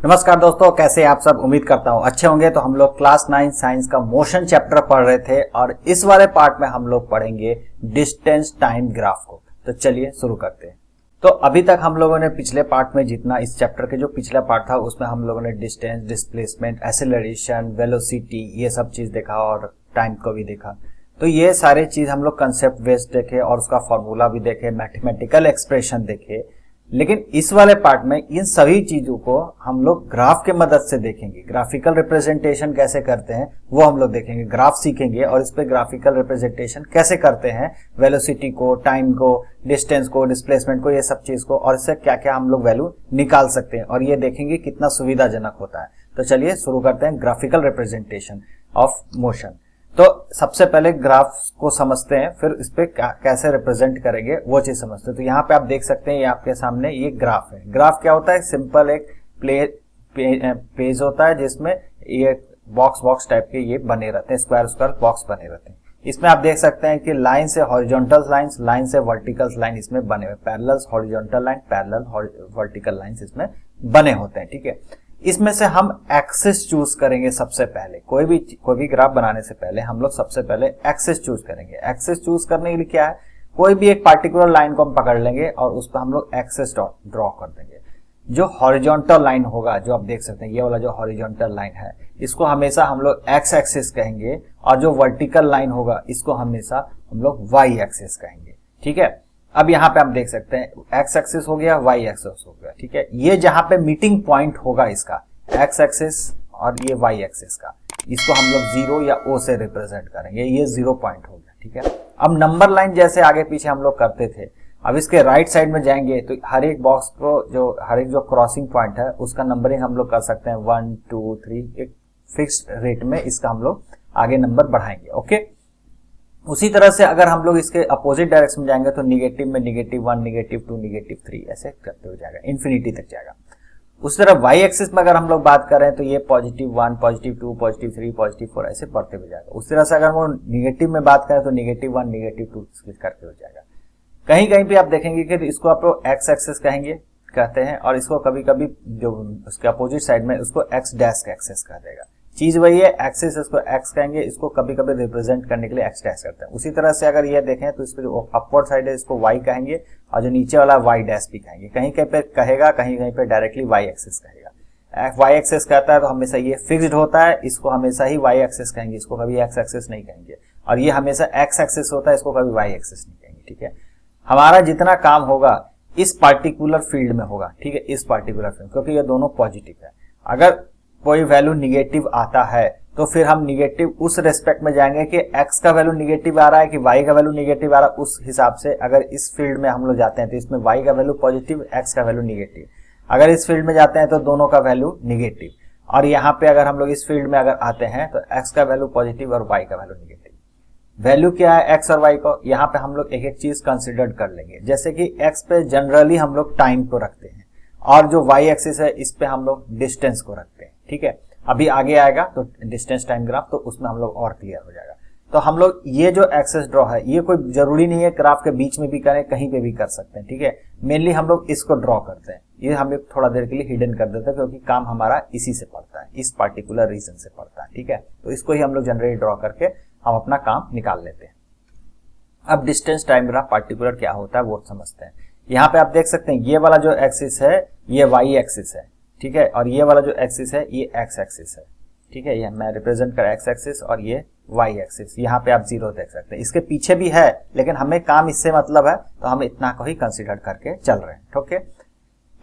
नमस्कार दोस्तों, कैसे आप सब। उम्मीद करता हूँ अच्छे होंगे। तो हम लोग क्लास 9 साइंस का मोशन चैप्टर पढ़ रहे थे और इस वाले पार्ट में हम लोग पढ़ेंगे डिस्टेंस टाइम ग्राफ को। तो चलिए शुरू करते हैं। तो अभी तक हम लोगों ने पिछले पार्ट में जितना इस चैप्टर के जो पिछला पार्ट था उसमें हम लोगों ने डिस्टेंस, डिस्प्लेसमेंट, एक्सेलरेशन, वेलोसिटी ये सब चीज देखा और टाइम को भी देखा। तो ये सारे चीज हम लोग कंसेप्ट बेस्ड देखे और उसका फॉर्मूला भी देखे, मैथमेटिकल एक्सप्रेशन देखे। लेकिन इस वाले पार्ट में इन सभी चीजों को हम लोग ग्राफ के मदद से देखेंगे। ग्राफिकल रिप्रेजेंटेशन कैसे करते हैं वो हम लोग देखेंगे, ग्राफ सीखेंगे और इस पे ग्राफिकल रिप्रेजेंटेशन कैसे करते हैं, वेलोसिटी को, टाइम को, डिस्टेंस को, डिस्प्लेसमेंट को, ये सब चीज को, और इससे क्या क्या हम लोग वैल्यू निकाल सकते हैं और ये देखेंगे कितना सुविधाजनक होता है। तो चलिए शुरू करते हैं ग्राफिकल रिप्रेजेंटेशन ऑफ मोशन। तो सबसे पहले ग्राफ को समझते हैं, फिर इस पे कैसे रिप्रेजेंट करेंगे वो चीज समझते हैं। तो यहाँ पे आप देख सकते हैं, ये आपके सामने ये ग्राफ है। ग्राफ क्या होता है? सिंपल एक पेज होता है जिसमें ये बॉक्स टाइप के ये बने रहते हैं, स्क्वायर बॉक्स बने रहते हैं। इसमें आप देख सकते हैं कि लाइन से हॉरिजॉन्टल लाइंस, लाइन से वर्टिकल लाइन इसमें बने हुए, parallel horizontal line, parallel vertical lines इसमें बने होते हैं। ठीक है, इसमें से हम एक्सिस चूज करेंगे सबसे पहले। कोई भी ग्राफ बनाने से पहले हम लोग सबसे पहले एक्सिस चूज करेंगे। एक्सिस चूज करने के लिए क्या है, कोई भी एक पार्टिकुलर लाइन को हम पकड़ लेंगे और उस पर हम लोग एक्सिस ड्रॉ कर देंगे। जो हॉरिजॉन्टल लाइन होगा, जो आप देख सकते हैं ये वाला जो हॉरिजॉन्टल लाइन है, इसको हमेशा हम लोग एक्स एक्सिस कहेंगे, और जो वर्टिकल लाइन होगा इसको हमेशा हम लोग वाई एक्सिस कहेंगे। ठीक है, अब यहाँ पे आप देख सकते हैं एक्स एक्सिस हो गया, वाई एक्सिस हो गया। ठीक है, ये जहां पे मीटिंग पॉइंट होगा इसका, एक्स एक्सिस और ये वाई एक्सिस का, इसको हम लोग 0 या O से रिप्रेजेंट करेंगे। ये 0 पॉइंट हो गया। ठीक है, अब नंबर लाइन जैसे आगे पीछे हम लोग करते थे, अब इसके राइट साइड में जाएंगे तो हर एक बॉक्स को हर एक जो क्रॉसिंग पॉइंट है उसका नंबरिंग हम लोग कर सकते हैं 1 2 3, एक फिक्स्ड रेट में इसका हम लोग आगे नंबर बढ़ाएंगे। ओके, उसी तरह से अगर हम लोग इसके अपोजिट डायरेक्शन में जाएंगे तो निगेटिव में -1, -2, -3 ऐसे करते हो जाएगा, इन्फिनिटी तक जाएगा। उस तरह वाई एक्सिस में अगर हम लोग बात करें तो ये +1, +2, +3, +4 ऐसे बढ़ते हुए जाएगा। उस तरह से अगर हम निगेटिव में बात करें तो -1, -2 करते हो जाएगा। कहीं कहीं पे आप देखेंगे कि इसको आप लोग एक्स एक्सिस कहते हैं और इसको कभी कभी जो उसके अपोजिट साइड में उसको एक्स डैश का एक्सेस कर देगा। चीज वही है, एक्सिस इसको एक्स कहेंगे, इसको कभी कभी रिप्रेजेंट करने के लिए एक्स डैश करते हैं। उसी तरह से अगर ये देखें तो इसको जो अपवर्ड साइड है इसको वाई कहेंगे और जो नीचे वाला वाई डैश भी कहेंगे। कहीं कहीं पे कहेगा, कहीं कहीं पे डायरेक्टली वाई एक्सिस कहेगा। वाई एक्सिस कहता है तो हमेशा ये फिक्स्ड होता है, इसको हमेशा ही वाई एक्सिस कहेंगे, इसको कभी एक्स एक्सिस नहीं कहेंगे। और ये हमेशा एक्स एक्सिस होता है, इसको कभी वाई एक्सिस नहीं कहेंगे। ठीक है, हमारा जितना काम होगा इस पार्टिकुलर फील्ड में होगा। ठीक है, इस पार्टिकुलर फील्ड, क्योंकि ये दोनों पॉजिटिव है। अगर कोई वैल्यू निगेटिव आता है तो फिर हम निगेटिव उस रेस्पेक्ट में जाएंगे कि x का वैल्यू निगेटिव आ रहा है कि y का वैल्यू निगेटिव आ रहा है। उस हिसाब से अगर इस फील्ड में हम लोग जाते हैं तो इसमें y का वैल्यू पॉजिटिव, x का वैल्यू निगेटिव। अगर इस फील्ड में जाते हैं तो दोनों का वैल्यू निगेटिव। और यहाँ पे अगर हम लोग इस फील्ड में अगर आते हैं तो x का वैल्यू पॉजिटिव और y का वैल्यू निगेटिव। वैल्यू क्या है x और y को, यहाँ पे हम लोग एक एक चीज कंसिडर कर लेंगे। जैसे कि x पे जनरली हम लोग टाइम को रखते हैं और जो y एक्सिस है इस पे हम लोग डिस्टेंस को रखते हैं। ठीक है, अभी आगे आएगा तो डिस्टेंस टाइम ग्राफ, तो उसमें हम लोग और क्लियर हो जाएगा। तो हम लोग ये जो एक्सेस ड्रॉ है ये कोई जरूरी नहीं है ग्राफ के बीच में भी करें, कहीं पे भी कर सकते हैं। ठीक है, मेनली हम लोग इसको ड्रॉ करते हैं, ये हम लोग थोड़ा देर के लिए हिडन कर देते हैं क्योंकि काम हमारा इसी से पड़ता है, इस पार्टिकुलर रीजन से पड़ता है। ठीक है, तो इसको ही हम लोग जनरली ड्रॉ करके हम अपना काम निकाल लेते हैं। अब डिस्टेंस टाइम ग्राफ पार्टिकुलर क्या होता है वो समझते हैं। यहाँ पे आप देख सकते हैं ये वाला जो एक्सिस है ये वाई एक्सिस है। ठीक है, और ये वाला जो एक्सिस है ये एक्स एक्सिस है। ठीक है, ये मैं रिप्रेजेंट कर एक्स एक्सिस और ये वाई एक्सिस। यहाँ पे आप 0 देख सकते हैं, इसके पीछे भी है लेकिन हमें काम इससे मतलब है तो हम इतना को ही कंसिडर करके चल रहे हैं। ओके,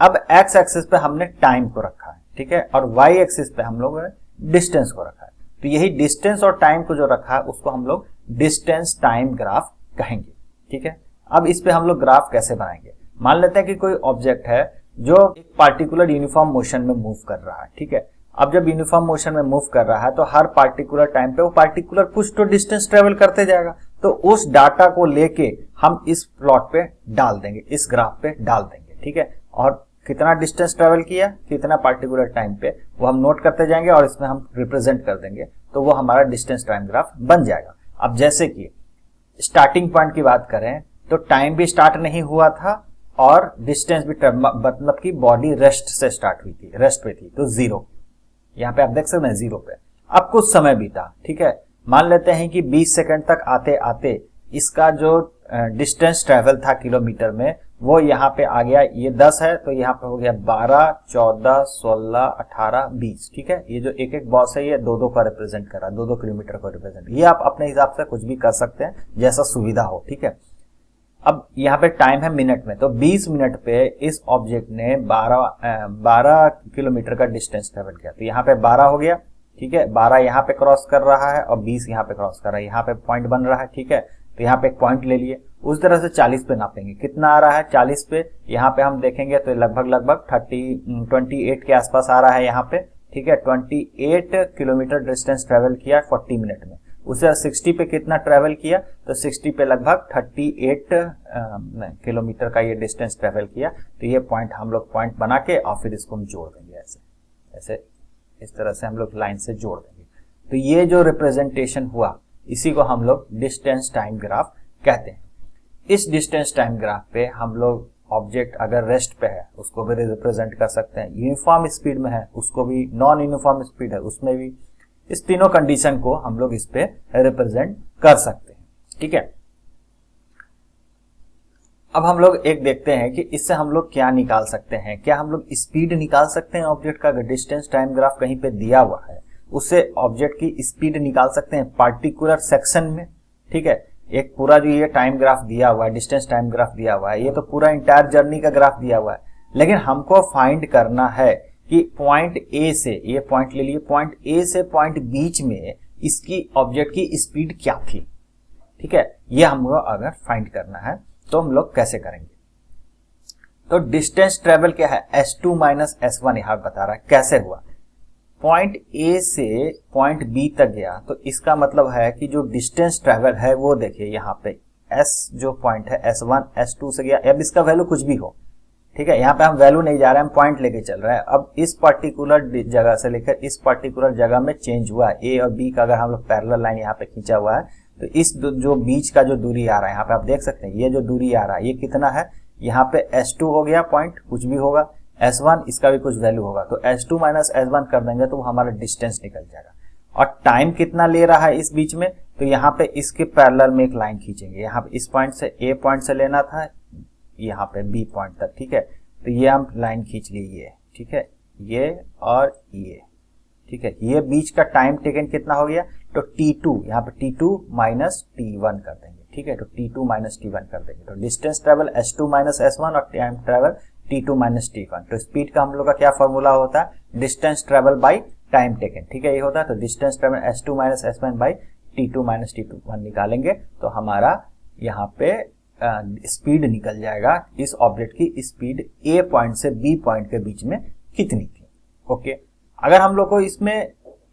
अब एक्स एक्सिस पे हमने टाइम को रखा है। ठीक है, और वाई एक्सिस पे हम लोग डिस्टेंस को रखा है। तो यही डिस्टेंस और टाइम को जो रखा है उसको हम लोग डिस्टेंस टाइम ग्राफ कहेंगे। ठीक है, अब इस पे हम लोग ग्राफ कैसे बनाएंगे। मान लेते हैं कि कोई ऑब्जेक्ट है जो एक पार्टिकुलर यूनिफॉर्म मोशन में मूव कर रहा है। ठीक है, अब जब यूनिफॉर्म मोशन में मूव कर रहा है तो हर पार्टिकुलर टाइम पे वो पार्टिकुलर कुछ तो डिस्टेंस ट्रेवल करते जाएगा। तो उस डाटा को लेके हम इस प्लॉट पे डाल देंगे, इस ग्राफ पे डाल देंगे। ठीक है, और कितना डिस्टेंस ट्रेवल किया, कितना पार्टिकुलर टाइम पे, वो हम नोट करते जाएंगे और इसमें हम रिप्रेजेंट कर देंगे, तो वो हमारा डिस्टेंस टाइम ग्राफ बन जाएगा। अब जैसे कि स्टार्टिंग पॉइंट की बात करें तो टाइम भी स्टार्ट नहीं हुआ था और डिस्टेंस भी मतलब कि बॉडी रेस्ट से स्टार्ट हुई थी, रेस्ट पे थी, तो 0। यहाँ पे आप देख सकते हैं 0 पे। अब कुछ समय बीता, ठीक है, मान लेते हैं कि 20 सेकंड तक आते आते इसका जो डिस्टेंस ट्रेवल था किलोमीटर में वो यहाँ पे आ गया, ये 10 है तो यहाँ पे हो गया 12, 14, 16, 18, 20। ठीक है, ये जो एक एक बॉक्स है ये 2-2 का रिप्रेजेंट कर रहा है, 2-2 किलोमीटर को रिप्रेजेंट। ये आप अपने हिसाब से कुछ भी कर सकते हैं जैसा सुविधा हो। ठीक है, अब यहाँ पे टाइम है मिनट में, तो 20 मिनट पे इस ऑब्जेक्ट ने 12 किलोमीटर का डिस्टेंस ट्रेवल किया। तो यहाँ पे 12 हो गया, ठीक है, 12 यहाँ पे क्रॉस कर रहा है और 20 यहाँ पे क्रॉस कर रहा है, यहाँ पे पॉइंट बन रहा है। ठीक है, तो यहाँ पे एक पॉइंट ले लिए, उस तरह से 40 पे नापेंगे, कितना आ रहा है 40 पे, यहाँ पे हम देखेंगे तो लगभग 28 के आसपास आ रहा है यहाँ पे। ठीक है, 28 किलोमीटर डिस्टेंस ट्रेवल किया 40 मिनट में। उसे 60 पे कितना ट्रेवल किया, तो 60 पे लगभग 38 किलोमीटर का ये डिस्टेंस ट्रेवल किया। तो ये पॉइंट हम लोग पॉइंट बना के और फिर इसको हम जोड़ देंगे, ऐसे इस तरह से हम लोग लाइन से जोड़ देंगे। तो ये जो रिप्रेजेंटेशन हुआ इसी को हम लोग डिस्टेंस टाइम ग्राफ कहते हैं। इस डिस्टेंस टाइम ग्राफ पे हम लोग ऑब्जेक्ट अगर रेस्ट पे है उसको भी रिप्रेजेंट कर सकते हैं, यूनिफॉर्म स्पीड में है उसको भी, नॉन यूनिफॉर्म स्पीड है उसमें भी, इस तीनों कंडीशन को हम लोग इस पे रिप्रेजेंट कर सकते हैं। ठीक है, अब हम लोग एक देखते हैं कि इससे हम लोग क्या निकाल सकते हैं। क्या हम लोग स्पीड निकाल सकते हैं ऑब्जेक्ट का? अगर डिस्टेंस टाइम ग्राफ कहीं पे दिया हुआ है उससे ऑब्जेक्ट की स्पीड निकाल सकते हैं पार्टिकुलर सेक्शन में। ठीक है, एक पूरा जो ये टाइम ग्राफ दिया हुआ है, डिस्टेंस टाइम ग्राफ दिया हुआ है, ये तो पूरा इंटायर जर्नी का ग्राफ दिया हुआ है, लेकिन हमको फाइंड करना है कि पॉइंट ए से, ये पॉइंट ले लिए, पॉइंट ए से पॉइंट बीच में इसकी ऑब्जेक्ट की स्पीड क्या थी। ठीक है, ये हमको अगर फाइंड करना है तो हम लोग कैसे करेंगे? तो डिस्टेंस ट्रेवल क्या है, S2 माइनस S1 यहां बता रहा है कैसे हुआ। पॉइंट ए से पॉइंट बी तक गया तो इसका मतलब है कि जो डिस्टेंस ट्रेवल है वो देखिए यहाँ पे S जो पॉइंट है S1 S2 से गया, अब इसका वैल्यू कुछ भी हो। ठीक है, यहाँ पे हम वैल्यू नहीं जा रहे हैं, हम पॉइंट लेके चल रहे हैं। अब इस पर्टिकुलर जगह से लेकर इस पर्टिकुलर जगह में चेंज हुआ, ए और बी का अगर हम लोग पैरेलल लाइन यहाँ पे खींचा हुआ है तो इस जो बीच का जो दूरी आ रहा है यहाँ पे आप देख सकते हैं, ये जो दूरी आ रहा है ये कितना है, यहाँ पे S2 हो गया पॉइंट, कुछ भी होगा, S1 इसका भी कुछ वैल्यू होगा, तो S2 माइनस S1 कर देंगे तो हमारा डिस्टेंस निकल जाएगा। और टाइम कितना ले रहा है इस बीच में, तो यहाँ पे इसके पैरेलल में एक लाइन खींचेंगे, यहाँ पे इस पॉइंट से ए पॉइंट से लेना था यहाँ पे बी पॉइंट तक। ठीक है, तो ये हम लाइन खींच लिए ये, ठीक है, ये और ये। ठीक है, ये बीच का टाइम टेकन कितना हो गया, तो T2, यहाँ पे T2 माइनस T1 कर देंगे। ठीक है, तो T2 माइनस T1 कर देंगे, तो distance travel S2 minus S1 और time travel T2 minus T1। तो स्पीड का हम लोग का क्या फॉर्मूला होता है, distance travel by time taken. ठीक है, ये होता है, तो distance travel S2 minus S1 by T2 minus T1 निकालेंगे तो हमारा यहाँ पे स्पीड निकल जाएगा, इस ऑब्जेक्ट की स्पीड ए पॉइंट से बी पॉइंट के बीच में कितनी थी। ओके, अगर हम लोग को इसमें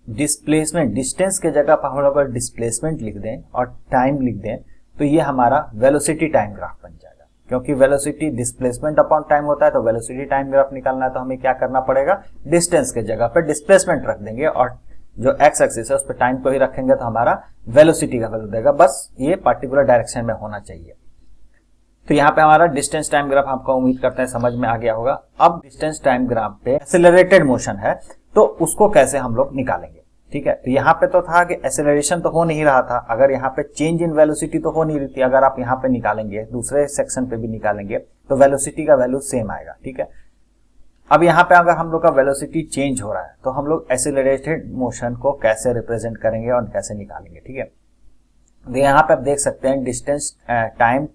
डिस्प्लेसमेंट, डिस्टेंस के जगह पर हम लोग अगर डिस्प्लेसमेंट लिख दें और टाइम लिख दें तो ये हमारा वेलोसिटी टाइम ग्राफ बन जाएगा, क्योंकि वेलोसिटी डिस्प्लेसमेंट अपॉन टाइम होता है। तो वेलोसिटी टाइम ग्राफ निकालना है तो हमें क्या करना पड़ेगा, डिस्टेंस के जगह पर डिस्प्लेसमेंट रख देंगे और जो एक्स एक्सिस है उस पर टाइम को ही रखेंगे तो हमारा वेलोसिटी का वैल्यू देगा। बस ये पर्टिकुलर डायरेक्शन में होना चाहिए। तो यहाँ पे हमारा डिस्टेंस टाइम ग्राफ आपको उम्मीद करते हैं समझ में आ गया होगा। अब डिस्टेंस टाइम ग्राफ पे एक्सेलरेटेड मोशन है तो उसको कैसे हम लोग निकालेंगे। ठीक है, तो यहाँ पे तो था कि एक्सेलरेशन तो हो नहीं रहा था, अगर यहाँ पे चेंज इन वेलोसिटी तो हो नहीं रही थी, अगर आप यहाँ पे निकालेंगे दूसरे सेक्शन पे भी निकालेंगे तो वेलोसिटी का वैल्यू सेम आएगा। ठीक है, अब यहाँ पे अगर हम लोग का वेलोसिटी चेंज हो रहा है तो हम लोग एक्सेलरेटेड मोशन को कैसे रिप्रेजेंट करेंगे और कैसे निकालेंगे। ठीक है, तो यहाँ पे आप देख सकते हैं डिस्टेंस टाइम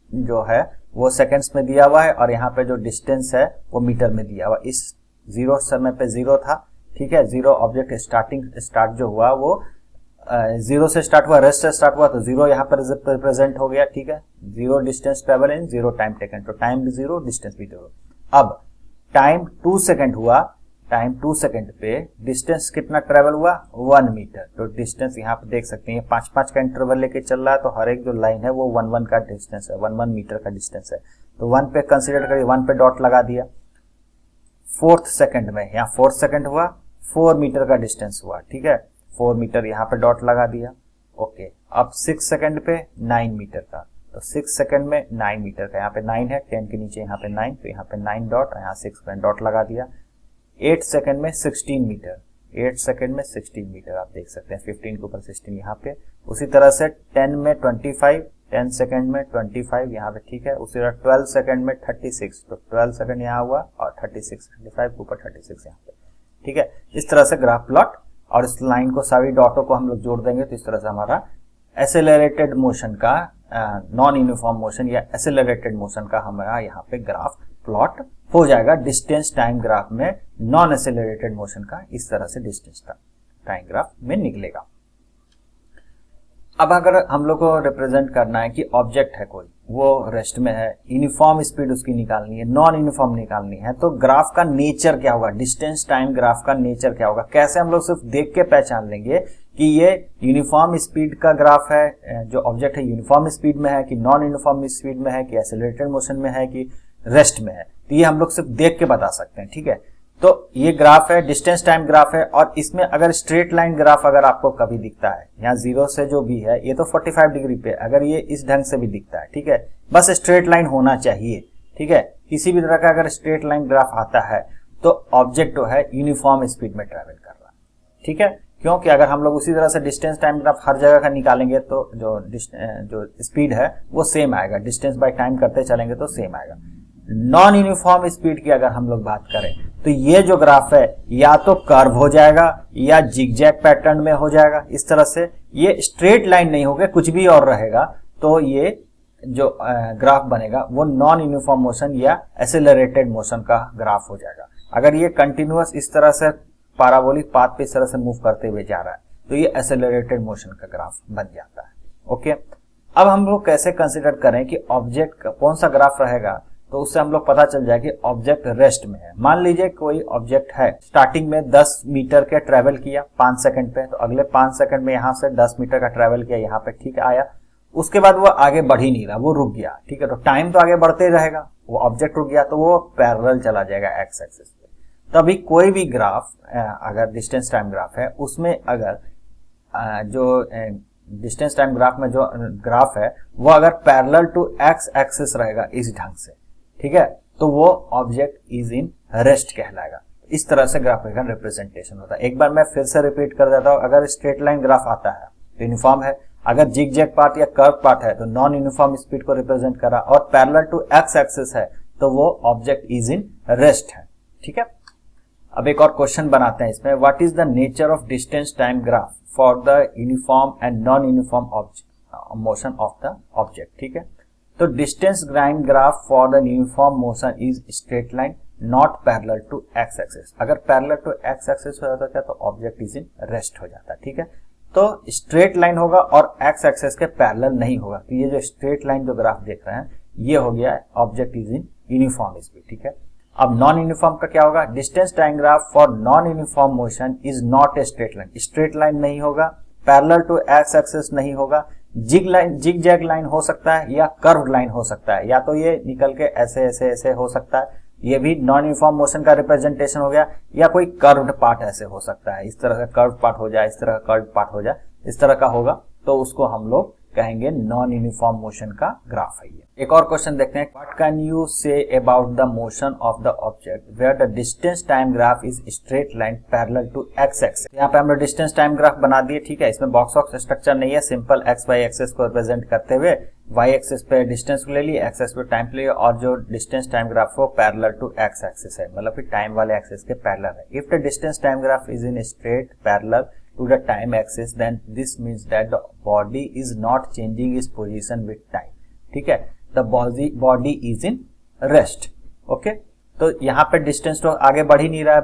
जो है वो सेकंड्स में दिया हुआ है और यहाँ पे जो डिस्टेंस है वो मीटर में दिया हुआ। इस जीरो समय पे जीरो था। ठीक है, जीरो ऑब्जेक्ट स्टार्ट जो हुआ वो जीरो से स्टार्ट हुआ, रेस्ट से स्टार्ट हुआ, तो जीरो यहाँ पर रिप्रेजेंट हो गया। ठीक है, zero distance travel in zero time taken, तो टाइम भी जीरो, डिस्टेंस भी जीरो। अब टाइम 2 सेकंड हुआ, टाइम 2 सेकंड पे डिस्टेंस कितना ट्रेवल हुआ, 1 मीटर। तो डिस्टेंस यहाँ पे देख सकते हैं 5-5 का इंटरवल लेके चल रहा है, तो हर एक जो लाइन है वो 1-1 का डिस्टेंस है, 1-1 मीटर का डिस्टेंस है। तो 1 पे कंसीडर करिए, 1 पे डॉट लगा दिया। 4th सेकंड में, यहाँ 4th सेकंड हुआ, 4 मीटर का डिस्टेंस हुआ। ठीक है, 4 मीटर यहाँ पे डॉट लगा दिया। ओके, अब 6 सेकंड पे 9 मीटर का, तो 6 सेकंड में 9 मीटर का, यहाँ पे 9 है, 10 के नीचे यहाँ पे 9, तो यहाँ पे 9 डॉट और यहाँ 6 पे डॉट लगा दिया। 8 सेकंड में 16 मीटर, 8 सेकंड में 16 मीटर आप देख सकते हैं, 15 के ऊपर 16 यहाँ पे। उसी तरह से 10 में 25, 10 सेकंड में 25 यहाँ पे, ठीक है। उसी तरह 12 सेकंड में 36, तो 12 सेकंड यहाँ हुआ और 36, 25 के ऊपर 36 यहाँ पे, ठीक है। इस तरह से ग्राफ प्लॉट, और इस लाइन को सभी डॉटों को हम लोग जोड़ देंगे, तो इस तरह से हमारा एक्सेलरेटेड मोशन का, नॉन यूनिफॉर्म मोशन या एक्सेलरेटेड मोशन का हमारा यहाँ पे ग्राफ प्लॉट हो जाएगा। डिस्टेंस टाइम ग्राफ में नॉन एक्सेलरेटेड मोशन का इस तरह से डिस्टेंस टाइम ग्राफ में निकलेगा। अब अगर हम लोग को रिप्रेजेंट करना है कि ऑब्जेक्ट है कोई, वो रेस्ट में है, यूनिफॉर्म स्पीड उसकी निकालनी है, नॉन यूनिफॉर्म निकालनी है, तो ग्राफ का नेचर क्या होगा, डिस्टेंस टाइम ग्राफ का नेचर क्या होगा, कैसे हम लोग सिर्फ देख के पहचान लेंगे कि ये यूनिफॉर्म स्पीड का ग्राफ है, जो ऑब्जेक्ट है यूनिफॉर्म स्पीड में है कि नॉन यूनिफॉर्म स्पीड में है कि एक्सेलरेटेड मोशन में है कि रेस्ट में है, तो ये हम लोग सिर्फ देख के बता सकते हैं, ठीक है। तो ये ग्राफ है, डिस्टेंस टाइम ग्राफ है, और इसमें अगर स्ट्रेट लाइन ग्राफ अगर आपको कभी दिखता है, यहाँ 0 से जो भी है ये तो 45 डिग्री पे, अगर ये इस ढंग से भी दिखता है, ठीक है, बस स्ट्रेट लाइन होना चाहिए, ठीक है। किसी भी तरह का अगर स्ट्रेट लाइन ग्राफ आता है तो ऑब्जेक्ट जो है यूनिफॉर्म स्पीड में ट्रेवल कर रहा है, ठीक है। क्योंकि अगर हम लोग उसी तरह से डिस्टेंस टाइम ग्राफ हर जगह का निकालेंगे तो जो स्पीड है वो सेम आएगा, डिस्टेंस बाय टाइम करते चलेंगे तो सेम आएगा। नॉन यूनिफॉर्म स्पीड की अगर हम लोग बात करें तो ये जो ग्राफ है या तो कर्व हो जाएगा या जिगजैग पैटर्न में हो जाएगा, इस तरह से ये स्ट्रेट लाइन नहीं होगा, कुछ भी और रहेगा, तो ये जो ग्राफ बनेगा वो नॉन यूनिफॉर्म मोशन या एक्सेलरेटेड मोशन का ग्राफ हो जाएगा। अगर ये कंटिन्यूअस इस तरह से पैराबोलिक पाथ पे इस तरह से मूव करते हुए जा रहा है तो ये एक्सेलरेटेड मोशन का ग्राफ बन जाता है, ओके। अब हम लोग कैसे कंसिडर करें कि ऑब्जेक्ट का कौन सा ग्राफ रहेगा, तो उससे हम लोग पता चल जाए कि ऑब्जेक्ट रेस्ट में है। मान लीजिए कोई ऑब्जेक्ट है, स्टार्टिंग में 10 मीटर के ट्रेवल किया 5 सेकंड पे, तो अगले 5 सेकंड में यहाँ से 10 मीटर का ट्रेवल किया, यहाँ पे ठीक आया, उसके बाद वो आगे बढ़ ही नहीं रहा, वो रुक गया, ठीक है। तो टाइम तो आगे बढ़ते रहेगा, वो ऑब्जेक्ट रुक गया तो वो पैरेलल चला जाएगा एक्स एक्सिस पे। तो अभी कोई भी ग्राफ अगर डिस्टेंस टाइम ग्राफ है, उसमें अगर जो डिस्टेंस टाइम ग्राफ में जो ग्राफ है वो अगर पैरेलल टू एक्स एक्सिस रहेगा इस ढंग से, ठीक है, तो वो ऑब्जेक्ट इज इन रेस्ट कहलाएगा। इस तरह से ग्राफ का रिप्रेजेंटेशन होता है। एक बार मैं फिर से रिपीट कर देता हूं, अगर स्ट्रेट लाइन ग्राफ आता है तो यूनिफॉर्म है, अगर जिगजैग पार्ट या कर्व पार्ट है तो नॉन यूनिफॉर्म स्पीड को रिप्रेजेंट करा, और पैरेलल टू एक्स एक्सिस है तो वो ऑब्जेक्ट इज इन रेस्ट है, ठीक है। अब एक और क्वेश्चन बनाते हैं इसमें, what is the nature of distance time graph for the uniform and non uniform motion of the object, ठीक है। तो distance time graph for the uniform motion is straight line not parallel to x axis. अगर parallel to x axis हो जाता है तो object is in rest हो जाता है, ठीक है। तो स्ट्रेट लाइन होगा और एक्स एक्सिस के पैरेलल नहीं होगा, तो ये जो स्ट्रेट लाइन जो ग्राफ देख रहे हैं ये हो गया object is in uniform speed, ठीक है। अब नॉन यूनिफॉर्म का क्या होगा, distance time graph for non uniform motion is not a straight line, straight line नहीं होगा, पैरेलल टू एक्स एक्सिस नहीं होगा, जिग जैग लाइन हो सकता है या कर्व लाइन हो सकता है, या तो ये निकल के ऐसे ऐसे ऐसे हो सकता है, ये भी नॉन यूनिफॉर्म मोशन का रिप्रेजेंटेशन हो गया, या कोई कर्व्ड पार्ट ऐसे हो सकता है, इस तरह का कर्व पार्ट हो जाए, इस तरह का कर्व पार्ट हो जाए, इस तरह का होगा, तो उसको हम लोग कहेंगे नॉन यूनिफॉर्म मोशन का ग्राफ है ये। एक और क्वेश्चन देखते हैं, what can you say about the motion of the object where the distance time graph is straight line parallel to x axis. यहाँ पे हमने डिस्टेंस टाइम ग्राफ बना दिए, ठीक है। इसमें बॉक्स ऑफ स्ट्रक्चर नहीं है, सिंपल एक्स वाई एक्सिस को रिप्रेजेंट करते हुए वाई एक्सिस पे डिस्टेंस को ले लिए, एक्स एक्सिस पे टाइम ले लिया, और जो डिस्टेंस टाइम ग्राफ वो पैरेलल टू एक्स एक्सिस है, मतलब कि टाइम वाले एक्सिस के पैरेलल है। If the distance time graph is in straight parallel to the time axis, then this means that the body is not changing its position with time, ठीक है। The body is in rest, okay। तो यहाँ पे distance तो आगे बढ़ ही नहीं रहा है,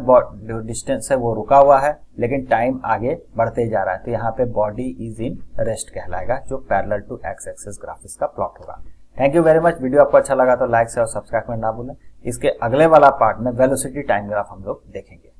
जो डिस्टेंस है वो रुका हुआ है, लेकिन टाइम आगे बढ़ते जा रहा है, तो यहाँ पे बॉडी इज इन रेस्ट कहलाएगा, जो parallel to x axis graph इसका प्लॉट होगा। Thank you very much. Video आपको अच्छा लगा तो लाइक से और सब्सक्राइब करना ना भूलें। इसके अगले वाला पार्ट में वेलोसिटी टाइम ग्राफ हम लोग देखेंगे।